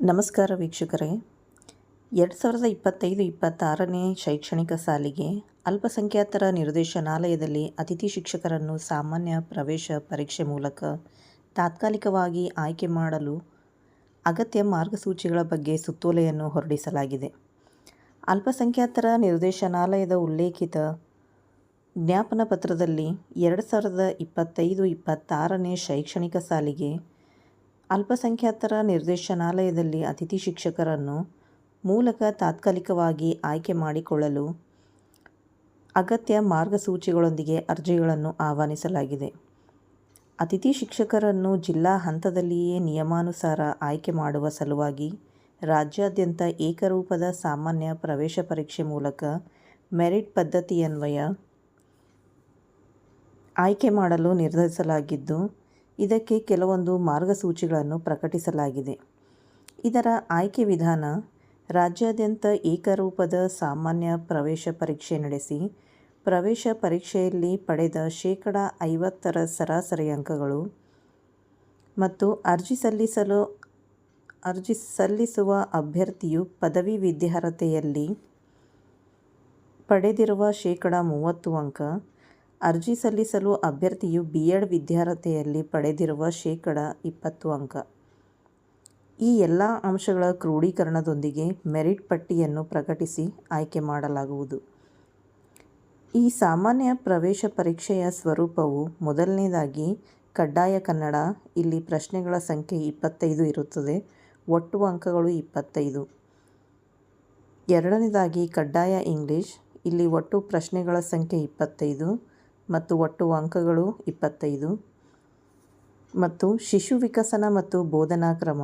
ನಮಸ್ಕಾರ ವೀಕ್ಷಕರೇ. 2025-26ನೇ ಶೈಕ್ಷಣಿಕ ಸಾಲಿಗೆ ಅಲ್ಪಸಂಖ್ಯಾತರ ನಿರ್ದೇಶನಾಲಯದಲ್ಲಿ ಅತಿಥಿ ಶಿಕ್ಷಕರನ್ನು ಸಾಮಾನ್ಯ ಪ್ರವೇಶ ಪರೀಕ್ಷೆ ಮೂಲಕ ತಾತ್ಕಾಲಿಕವಾಗಿ ಆಯ್ಕೆ ಮಾಡಲು ಅಗತ್ಯ ಮಾರ್ಗಸೂಚಿಗಳ ಬಗ್ಗೆ ಸುತ್ತೋಲೆಯನ್ನು ಹೊರಡಿಸಲಾಗಿದೆ. ಅಲ್ಪಸಂಖ್ಯಾತರ ನಿರ್ದೇಶನಾಲಯದ ಉಲ್ಲೇಖಿತ ಜ್ಞಾಪನ ಪತ್ರದಲ್ಲಿ 2025-26ನೇ ಶೈಕ್ಷಣಿಕ ಸಾಲಿಗೆ ಅಲ್ಪಸಂಖ್ಯಾತರ ನಿರ್ದೇಶನಾಲಯದಲ್ಲಿ ಅತಿಥಿ ಶಿಕ್ಷಕರನ್ನು ಮೂಲಕ ತಾತ್ಕಾಲಿಕವಾಗಿ ಆಯ್ಕೆ ಮಾಡಿಕೊಳ್ಳಲು ಅಗತ್ಯ ಮಾರ್ಗಸೂಚಿಗಳೊಂದಿಗೆ ಅರ್ಜಿಗಳನ್ನು ಆಹ್ವಾನಿಸಲಾಗಿದೆ. ಅತಿಥಿ ಶಿಕ್ಷಕರನ್ನು ಜಿಲ್ಲಾ ಹಂತದಲ್ಲಿಯೇ ನಿಯಮಾನುಸಾರ ಆಯ್ಕೆ ಮಾಡುವ ಸಲುವಾಗಿ ರಾಜ್ಯಾದ್ಯಂತ ಏಕರೂಪದ ಸಾಮಾನ್ಯ ಪ್ರವೇಶ ಪರೀಕ್ಷೆ ಮೂಲಕ ಮೆರಿಟ್ ಪದ್ಧತಿಯನ್ವಯ ಆಯ್ಕೆ ಮಾಡಲು ನಿರ್ಧರಿಸಲಾಗಿದ್ದು, ಇದಕ್ಕೆ ಕೆಲವೊಂದು ಮಾರ್ಗಸೂಚಿಗಳನ್ನು ಪ್ರಕಟಿಸಲಾಗಿದೆ. ಇದರ ಆಯ್ಕೆ ವಿಧಾನ: ರಾಜ್ಯಾದ್ಯಂತ ಏಕರೂಪದ ಸಾಮಾನ್ಯ ಪ್ರವೇಶ ಪರೀಕ್ಷೆ ನಡೆಸಿ ಪ್ರವೇಶ ಪರೀಕ್ಷೆಯಲ್ಲಿ ಪಡೆದ 50% ಸರಾಸರಿ ಅಂಕಗಳು ಮತ್ತು ಅರ್ಜಿ ಸಲ್ಲಿಸುವ ಅಭ್ಯರ್ಥಿಯು ಪದವಿ ವಿದ್ಯಾರ್ಹತೆಯಲ್ಲಿ ಪಡೆದಿರುವ 30% ಅಂಕ, ಅರ್ಜಿ ಸಲ್ಲಿಸಲು ಅಭ್ಯರ್ಥಿಯು B.Ed ವಿದ್ಯಾರ್ಹತೆಯಲ್ಲಿ ಪಡೆದಿರುವ 20% ಅಂಕ. ಈ ಎಲ್ಲ ಅಂಶಗಳ ಕ್ರೋಢೀಕರಣದೊಂದಿಗೆ ಮೆರಿಟ್ ಪಟ್ಟಿಯನ್ನು ಪ್ರಕಟಿಸಿ ಆಯ್ಕೆ ಮಾಡಲಾಗುವುದು. ಈ ಸಾಮಾನ್ಯ ಪ್ರವೇಶ ಪರೀಕ್ಷೆಯ ಸ್ವರೂಪವು: ಮೊದಲನೇದಾಗಿ ಕಡ್ಡಾಯ ಕನ್ನಡ. ಇಲ್ಲಿ ಪ್ರಶ್ನೆಗಳ ಸಂಖ್ಯೆ 25 ಇರುತ್ತದೆ. ಒಟ್ಟು ಅಂಕಗಳು 25. ಎರಡನೇದಾಗಿ ಕಡ್ಡಾಯ ಇಂಗ್ಲಿಷ್. ಇಲ್ಲಿ ಒಟ್ಟು ಪ್ರಶ್ನೆಗಳ ಸಂಖ್ಯೆ 25 ಮತ್ತು ಒಟ್ಟು ಅಂಕಗಳು 25. ಮತ್ತು ಶಿಶು ವಿಕಸನ ಮತ್ತು ಬೋಧನಾ ಕ್ರಮ.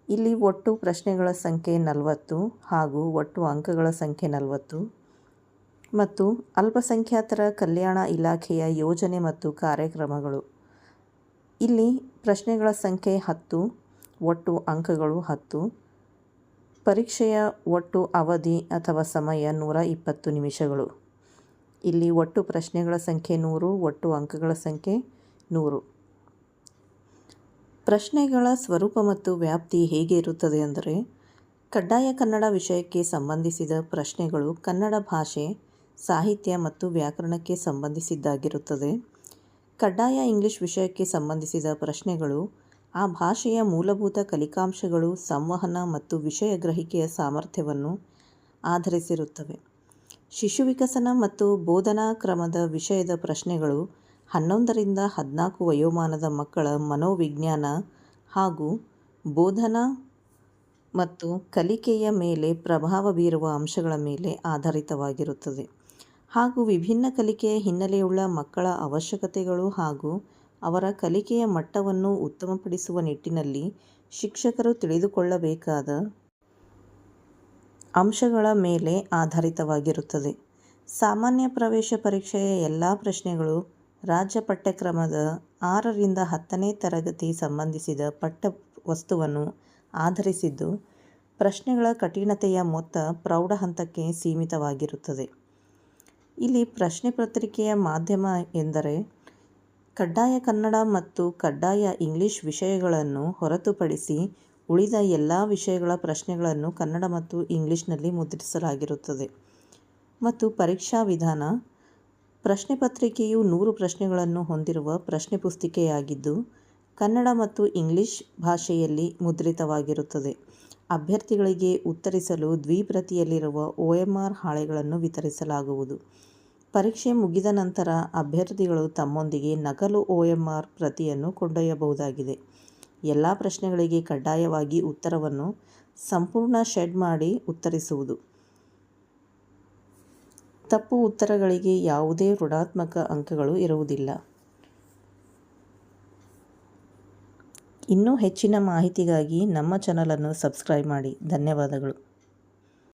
ಇಲ್ಲಿ ಒಟ್ಟು ಪ್ರಶ್ನೆಗಳ ಸಂಖ್ಯೆ 40 ಹಾಗೂ ಒಟ್ಟು ಅಂಕಗಳ ಸಂಖ್ಯೆ 40. ಮತ್ತು ಅಲ್ಪಸಂಖ್ಯಾತರ ಕಲ್ಯಾಣ ಇಲಾಖೆಯ ಯೋಜನೆ ಮತ್ತು ಕಾರ್ಯಕ್ರಮಗಳು. ಇಲ್ಲಿ ಪ್ರಶ್ನೆಗಳ ಸಂಖ್ಯೆ 10, ಒಟ್ಟು ಅಂಕಗಳು 10. ಪರೀಕ್ಷೆಯ ಒಟ್ಟು ಅವಧಿ ಅಥವಾ ಸಮಯ 120 ನಿಮಿಷಗಳು. ಇಲ್ಲಿ ಒಟ್ಟು ಪ್ರಶ್ನೆಗಳ ಸಂಖ್ಯೆ 100, ಒಟ್ಟು ಅಂಕಗಳ ಸಂಖ್ಯೆ 100. ಪ್ರಶ್ನೆಗಳ ಸ್ವರೂಪ ಮತ್ತು ವ್ಯಾಪ್ತಿ ಹೇಗೆ ಇರುತ್ತದೆ ಅಂದರೆ: ಕಡ್ಡಾಯ ಕನ್ನಡ ವಿಷಯಕ್ಕೆ ಸಂಬಂಧಿಸಿದ ಪ್ರಶ್ನೆಗಳು ಕನ್ನಡ ಭಾಷೆ, ಸಾಹಿತ್ಯ ಮತ್ತು ವ್ಯಾಕರಣಕ್ಕೆ ಸಂಬಂಧಿಸಿದ್ದಾಗಿರುತ್ತದೆ. ಕಡ್ಡಾಯ ಇಂಗ್ಲಿಷ್ ವಿಷಯಕ್ಕೆ ಸಂಬಂಧಿಸಿದ ಪ್ರಶ್ನೆಗಳು ಆ ಭಾಷೆಯ ಮೂಲಭೂತ ಕಲಿಕಾಂಶಗಳು, ಸಂವಹನ ಮತ್ತು ವಿಷಯ ಗ್ರಹಿಕೆಯ ಸಾಮರ್ಥ್ಯವನ್ನು ಆಧರಿಸಿರುತ್ತವೆ. ಶಿಶು ವಿಕಸನ ಮತ್ತು ಬೋಧನಾ ಕ್ರಮದ ವಿಷಯದ ಪ್ರಶ್ನೆಗಳು 11ರಿಂದ 14 ವಯೋಮಾನದ ಮಕ್ಕಳ ಮನೋವಿಜ್ಞಾನ ಹಾಗೂ ಬೋಧನಾ ಮತ್ತು ಕಲಿಕೆಯ ಮೇಲೆ ಪ್ರಭಾವ ಬೀರುವ ಅಂಶಗಳ ಮೇಲೆ ಆಧಾರಿತವಾಗಿರುತ್ತದೆ ಹಾಗೂ ವಿಭಿನ್ನ ಕಲಿಕೆಯ ಹಿನ್ನೆಲೆಯುಳ್ಳ ಮಕ್ಕಳ ಅವಶ್ಯಕತೆಗಳು ಹಾಗೂ ಅವರ ಕಲಿಕೆಯ ಮಟ್ಟವನ್ನು ಉತ್ತಮಪಡಿಸುವ ನಿಟ್ಟಿನಲ್ಲಿ ಶಿಕ್ಷಕರು ತಿಳಿದುಕೊಳ್ಳಬೇಕಾದ ಅಂಶಗಳ ಮೇಲೆ ಆಧಾರಿತವಾಗಿರುತ್ತದೆ. ಸಾಮಾನ್ಯ ಪ್ರವೇಶ ಪರೀಕ್ಷೆಯ ಎಲ್ಲ ಪ್ರಶ್ನೆಗಳು ರಾಜ್ಯ ಪಠ್ಯಕ್ರಮದ 6ರಿಂದ 10ನೇ ತರಗತಿ ಸಂಬಂಧಿಸಿದ ಪಠ್ಯವಸ್ತುವನ್ನು ಆಧರಿಸಿದ್ದು, ಪ್ರಶ್ನೆಗಳ ಕಠಿಣತೆಯ ಮೊತ್ತ ಪ್ರೌಢ ಹಂತಕ್ಕೆ ಸೀಮಿತವಾಗಿರುತ್ತದೆ. ಇಲ್ಲಿ ಪ್ರಶ್ನೆ ಪತ್ರಿಕೆಯ ಮಾಧ್ಯಮ ಎಂದರೆ ಕಡ್ಡಾಯ ಕನ್ನಡ ಮತ್ತು ಕಡ್ಡಾಯ ಇಂಗ್ಲಿಷ್ ವಿಷಯಗಳನ್ನು ಹೊರತುಪಡಿಸಿ ಉಳಿದ ಎಲ್ಲ ವಿಷಯಗಳ ಪ್ರಶ್ನೆಗಳನ್ನು ಕನ್ನಡ ಮತ್ತು ಇಂಗ್ಲಿಷ್ನಲ್ಲಿ ಮುದ್ರಿಸಲಾಗಿರುತ್ತದೆ. ಮತ್ತು ಪರೀಕ್ಷಾ ವಿಧಾನ: ಪ್ರಶ್ನೆ ಪತ್ರಿಕೆಯು 100 ಪ್ರಶ್ನೆಗಳನ್ನು ಹೊಂದಿರುವ ಪ್ರಶ್ನೆ ಪುಸ್ತಿಕೆಯಾಗಿದ್ದು, ಕನ್ನಡ ಮತ್ತು ಇಂಗ್ಲಿಷ್ ಭಾಷೆಯಲ್ಲಿ ಮುದ್ರಿತವಾಗಿರುತ್ತದೆ. ಅಭ್ಯರ್ಥಿಗಳಿಗೆ ಉತ್ತರಿಸಲು ದ್ವಿಪ್ರತಿಯಲ್ಲಿರುವ OMR ಹಾಳೆಗಳನ್ನು ವಿತರಿಸಲಾಗುವುದು. ಪರೀಕ್ಷೆ ಮುಗಿದ ನಂತರ ಅಭ್ಯರ್ಥಿಗಳು ತಮ್ಮೊಂದಿಗೆ ನಕಲು OMR ಪ್ರತಿಯನ್ನು ಕೊಂಡೊಯ್ಯಬಹುದಾಗಿದೆ. ಎಲ್ಲ ಪ್ರಶ್ನೆಗಳಿಗೆ ಕಡ್ಡಾಯವಾಗಿ ಉತ್ತರವನ್ನು ಸಂಪೂರ್ಣ ಶೆಡ್ ಮಾಡಿ ಉತ್ತರಿಸುವುದು. ತಪ್ಪು ಉತ್ತರಗಳಿಗೆ ಯಾವುದೇ ಋಣಾತ್ಮಕ ಅಂಕಗಳು ಇರುವುದಿಲ್ಲ. ಇನ್ನೂ ಹೆಚ್ಚಿನ ಮಾಹಿತಿಗಾಗಿ ನಮ್ಮ ಚಾನಲನ್ನು ಸಬ್ಸ್ಕ್ರೈಬ್ ಮಾಡಿ. ಧನ್ಯವಾದಗಳು.